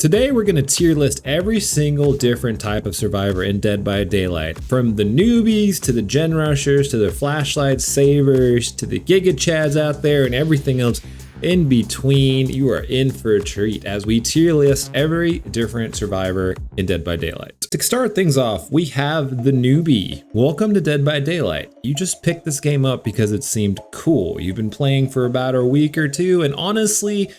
Today we're going to tier list every single different type of survivor in Dead by Daylight. From the newbies to the gen rushers to the flashlight savers to the Giga Chads out there and everything else in between. You are in for a treat as we tier list every different survivor in Dead by Daylight. To start things off, we have the newbie. Welcome to Dead by Daylight. You just picked this game up because it seemed cool. You've been playing for about a week or two, and honestly,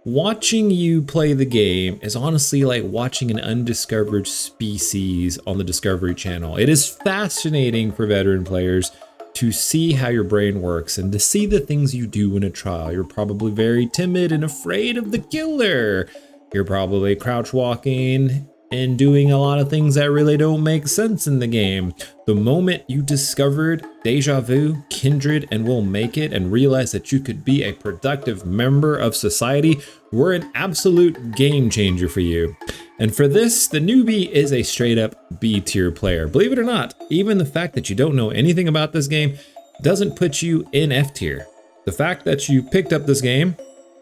watching you play the game is honestly like watching an undiscovered species on the Discovery Channel. It is fascinating for veteran players to see how your brain works and to see the things you do in a trial. You're probably very timid and afraid of the killer. You're probably crouch walking and doing a lot of things that really don't make sense in the game. The moment you discovered Deja Vu, Kindred, and Will Make It and realized that you could be a productive member of society, were an absolute game changer for you. And for this, the newbie is a straight up B tier player. Believe it or not, even the fact that you don't know anything about this game doesn't put you in F tier. The fact that you picked up this game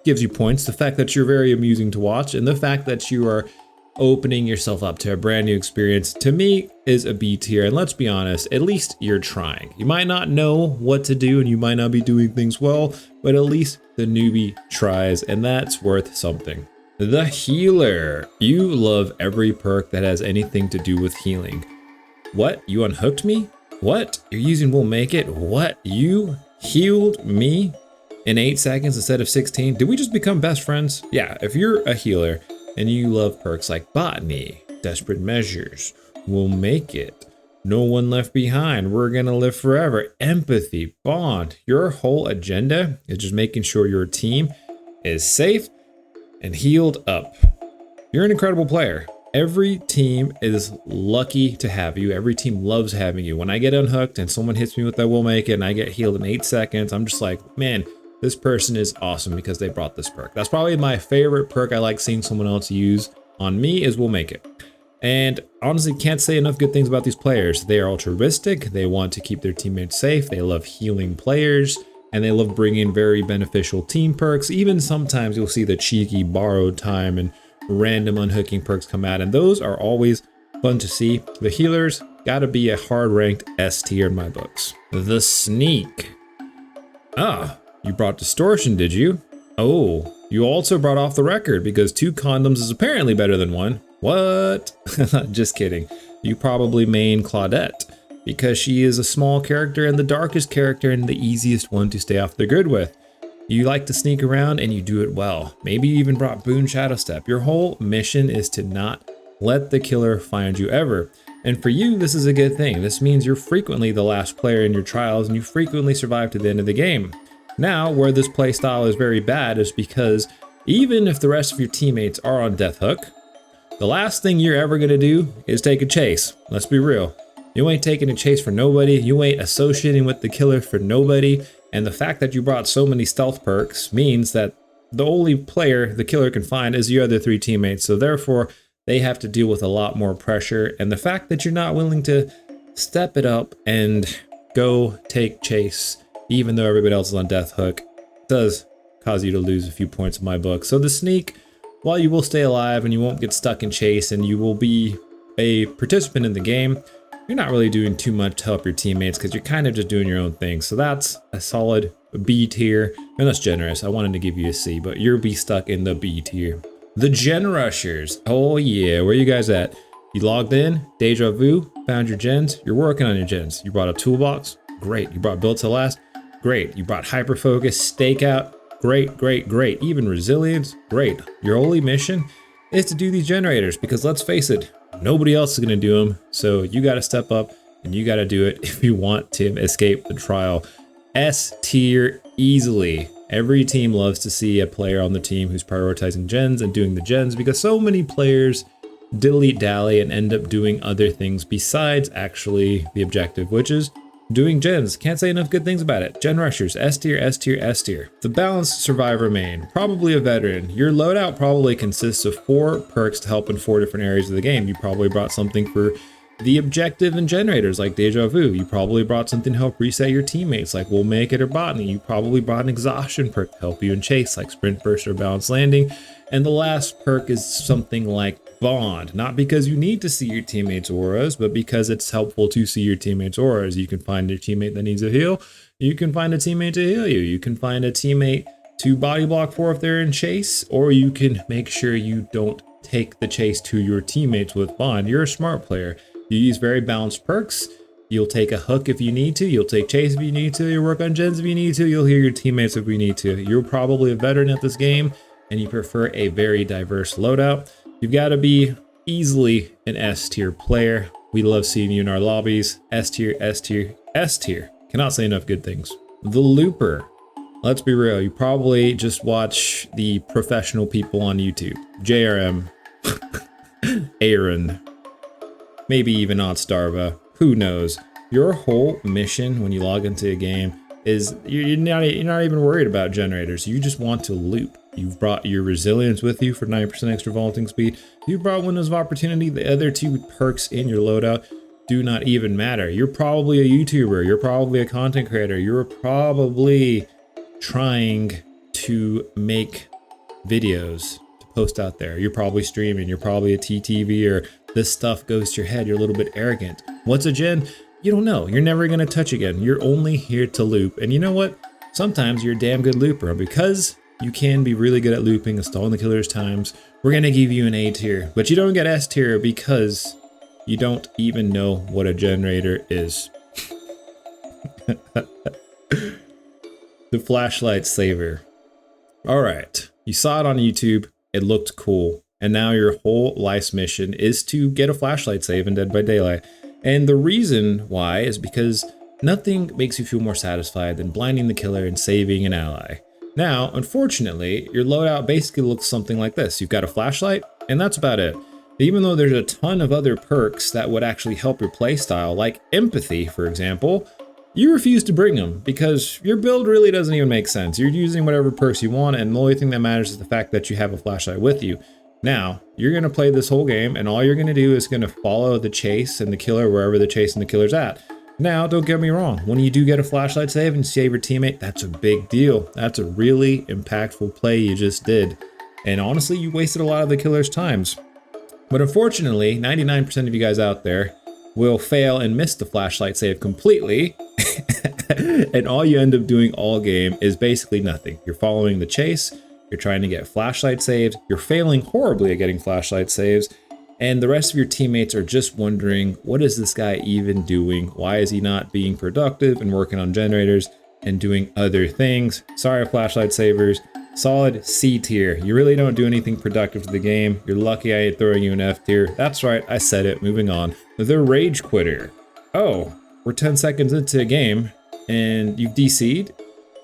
gives you points. The fact that you're very amusing to watch and the fact that you are opening yourself up to a brand new experience, to me, is a B tier. And let's be honest, at least you're trying. You might not know what to do and you might not be doing things well, but at least the newbie tries, and that's worth something. The healer. You love every perk that has anything to do with healing. What? You unhooked me? What? You're using Will Make It? What? You healed me in 8 seconds instead of 16? Did we just become best friends? Yeah, if you're a healer and you love perks like Botany, Desperate Measures, Will Make It, No One Left Behind, We're Gonna Live Forever, Empathy, Bond, your whole agenda is just making sure your team is safe and healed up. You're an incredible player. Every team is lucky to have you. Every team loves having you. When I get unhooked and someone hits me with that Will Make It and I get healed in 8 seconds, I'm just like, man, this person is awesome because they brought this perk. That's probably my favorite perk I like seeing someone else use on me is Will Make It. And honestly, can't say enough good things about these players. They are altruistic. They want to keep their teammates safe. They love healing players and they love bringing very beneficial team perks. Even sometimes you'll see the cheeky borrowed time and random unhooking perks come out. And those are always fun to see. The healers gotta be a hard ranked S tier in my books. The sneak. You brought distortion, did you? Oh, you also brought off the record because 2 condoms is apparently better than 1. What? Just kidding. You probably main Claudette because she is a small character and the darkest character and the easiest one to stay off the grid with. You like to sneak around and you do it well. Maybe you even brought Boone Shadowstep. Your whole mission is to not let the killer find you ever. And for you, this is a good thing. This means you're frequently the last player in your trials and you frequently survive to the end of the game. Now, where this playstyle is very bad is because even if the rest of your teammates are on death hook, the last thing you're ever gonna do is take a chase. Let's be real. You ain't taking a chase for nobody. You ain't associating with the killer for nobody. And the fact that you brought so many stealth perks means that the only player the killer can find is your other 3 teammates. So therefore, they have to deal with a lot more pressure. And the fact that you're not willing to step it up and go take chase, even though everybody else is on death hook, does cause you to lose a few points in my book. So the sneak, while you will stay alive and you won't get stuck in chase and you will be a participant in the game, you're not really doing too much to help your teammates because you're kind of just doing your own thing. So that's a solid B tier. And that's generous. I wanted to give you a C, but you'll be stuck in the B tier. The gen rushers. Oh yeah, where you guys at? You logged in, Deja Vu, found your gens. You're working on your gens. You brought a toolbox. Great. You brought Built to Last. Great. You brought Hyper Focus, Stakeout. Great, great, great. Even Resilience. Great. Your only mission is to do these generators because let's face it, nobody else is going to do them. So you got to step up and you got to do it if you want to escape the trial. S tier easily. Every team loves to see a player on the team who's prioritizing gens and doing the gens because so many players dilly-dally and end up doing other things besides actually the objective, which is doing gens. Can't say enough good things about it. Gen rushers, S tier, S tier, S tier. The balanced survivor main, probably a veteran. Your loadout probably consists of 4 perks to help in 4 different areas of the game. You probably brought something for the objective and generators like Deja Vu. You probably brought something to help reset your teammates like We'll Make It or Botany. You probably brought an exhaustion perk to help you in chase like Sprint Burst or Balanced Landing. And the last perk is something like Bond, not because you need to see your teammates' auras, but because it's helpful to see your teammates' auras. You can find your teammate that needs a heal. You can find a teammate to heal you. You can find a teammate to body block for if they're in chase, or you can make sure you don't take the chase to your teammates with Bond. You're a smart player. You use very balanced perks. You'll take a hook if you need to. You'll take chase if you need to. You'll work on gens if you need to. You'll heal your teammates if you need to. You're probably a veteran at this game and you prefer a very diverse loadout. You've got to be easily an S tier player. We love seeing you in our lobbies. S tier, S tier, S tier. Cannot say enough good things. The Looper. Let's be real. You probably just watch the professional people on YouTube. JRM, Aaron, maybe even Odstarva. Who knows? Your whole mission when you log into a game is you're not even worried about generators. You just want to loop. You've brought your resilience with you for 9% extra vaulting speed. You brought windows of opportunity. The other two perks in your loadout do not even matter. You're probably a YouTuber. You're probably a content creator. You're probably trying to make videos to post out there. You're probably streaming. You're probably a TTV, or this stuff goes to your head. You're a little bit arrogant. What's a gen? You don't know. You're never going to touch again. You're only here to loop. And you know what? Sometimes you're a damn good looper. Because you can be really good at looping and stalling the killer's times, we're going to give you an A tier. But you don't get S tier because you don't even know what a generator is. The flashlight saver. All right, you saw it on YouTube. It looked cool. And now your whole life's mission is to get a flashlight save in Dead by Daylight. And the reason why is because nothing makes you feel more satisfied than blinding the killer and saving an ally. Now, unfortunately, your loadout basically looks something like this. You've got a flashlight, and that's about it. Even though there's a ton of other perks that would actually help your playstyle, like empathy, for example, you refuse to bring them because your build really doesn't even make sense. You're using whatever perks you want, and the only thing that matters is the fact that you have a flashlight with you. Now, you're going to play this whole game, and all you're going to do is going to follow the chase and the killer wherever the chase and the killer's at. Now, don't get me wrong. When you do get a flashlight save and save your teammate, that's a big deal. That's a really impactful play you just did. And honestly, you wasted a lot of the killer's times. But unfortunately, 99% of you guys out there will fail and miss the flashlight save completely. And all you end up doing all game is basically nothing. You're following the chase. You're trying to get flashlight saves. You're failing horribly at getting flashlight saves. And the rest of your teammates are just wondering, what is this guy even doing? Why is he not being productive and working on generators and doing other things? Sorry, flashlight savers. Solid C tier. You really don't do anything productive to the game. You're lucky I ain't throwing you an F tier. That's right, I said it. Moving on. The Rage Quitter. Oh, we're 10 seconds into a game and you've DC'd.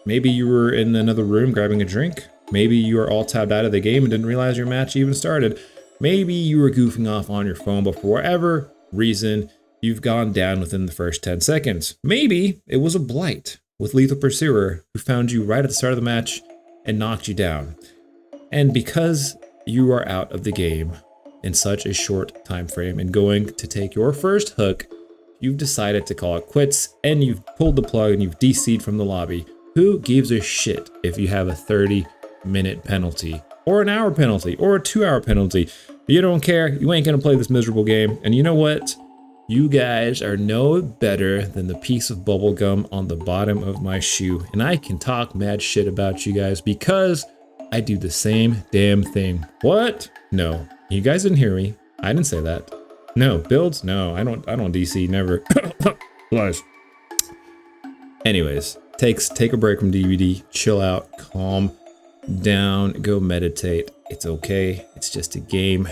Maybe you were in another room grabbing a drink. Maybe you are all tabbed out of the game and didn't realize your match even started. Maybe you were goofing off on your phone, but for whatever reason, you've gone down within the first 10 seconds. Maybe it was a blight with Lethal Pursuer who found you right at the start of the match and knocked you down. And because you are out of the game in such a short time frame and going to take your first hook, you've decided to call it quits and you've pulled the plug and you've DC'd from the lobby. Who gives a shit if you have a 30-minute penalty or an hour penalty or a 2-hour penalty? You don't care. You ain't gonna play this miserable game. And you know what? You guys are no better than the piece of bubble gum on the bottom of my shoe. And I can talk mad shit about you guys because I do the same damn thing. What? No, you guys didn't hear me. I didn't say that. No, builds? No, I don't DC, never. Lies. Anyways, take a break from DBD, chill out, calm down, go meditate. It's okay. It's just a game.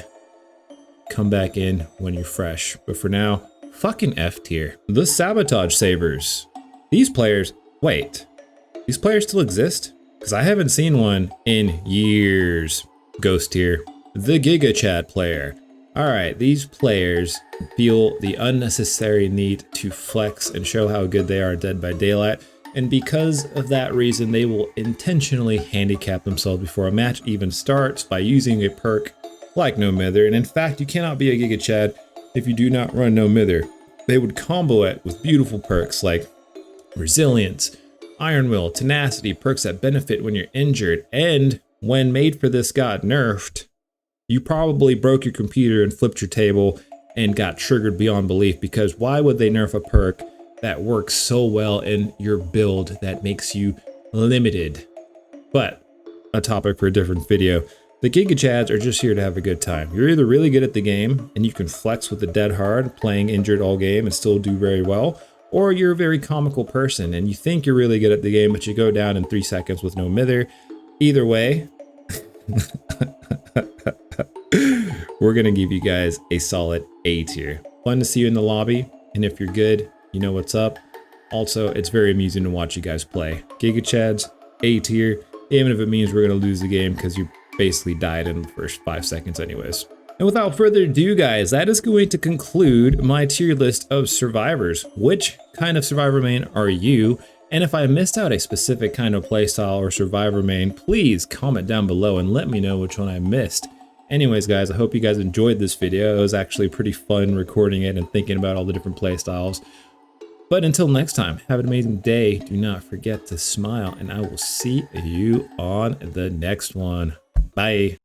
Come back in when you're fresh. But for now, fucking F tier. The Sabotage Savers. These players, wait, these players still exist? Because I haven't seen one in years. Ghost tier. The Giga Chad player. All right, these players feel the unnecessary need to flex and show how good they are at Dead by Daylight. And because of that reason, they will intentionally handicap themselves before a match even starts by using a perk like no other. And in fact, you cannot be a Giga Chad if you do not run No Mither. They would combo it with beautiful perks like Resilience, Iron Will, Tenacity, perks that benefit when you're injured, and when Made for This got nerfed, you probably broke your computer and flipped your table and got triggered beyond belief, because why would they nerf a perk that works so well in your build that makes you limited? But a topic for a different video. The Giga Chads are just here to have a good time. You're either really good at the game and you can flex with the dead hard, playing injured all game and still do very well, or you're a very comical person and you think you're really good at the game, but you go down in 3 seconds with No Mither. Either way, we're gonna give you guys a solid A tier. Fun to see you in the lobby, and if you're good, you know what's up. Also, it's very amusing to watch you guys play. Giga Chads, A tier, even if it means we're gonna lose the game because you basically died in the first 5 seconds anyways. And without further ado, guys, that is going to conclude my tier list of survivors. Which kind of survivor main are you? And if I missed out a specific kind of playstyle or survivor main, please comment down below and let me know which one I missed. Anyways, guys, I hope you guys enjoyed this video. It was actually pretty fun recording it and thinking about all the different playstyles. But until next time, have an amazing day. Do not forget to smile, and I will see you on the next one. Bye.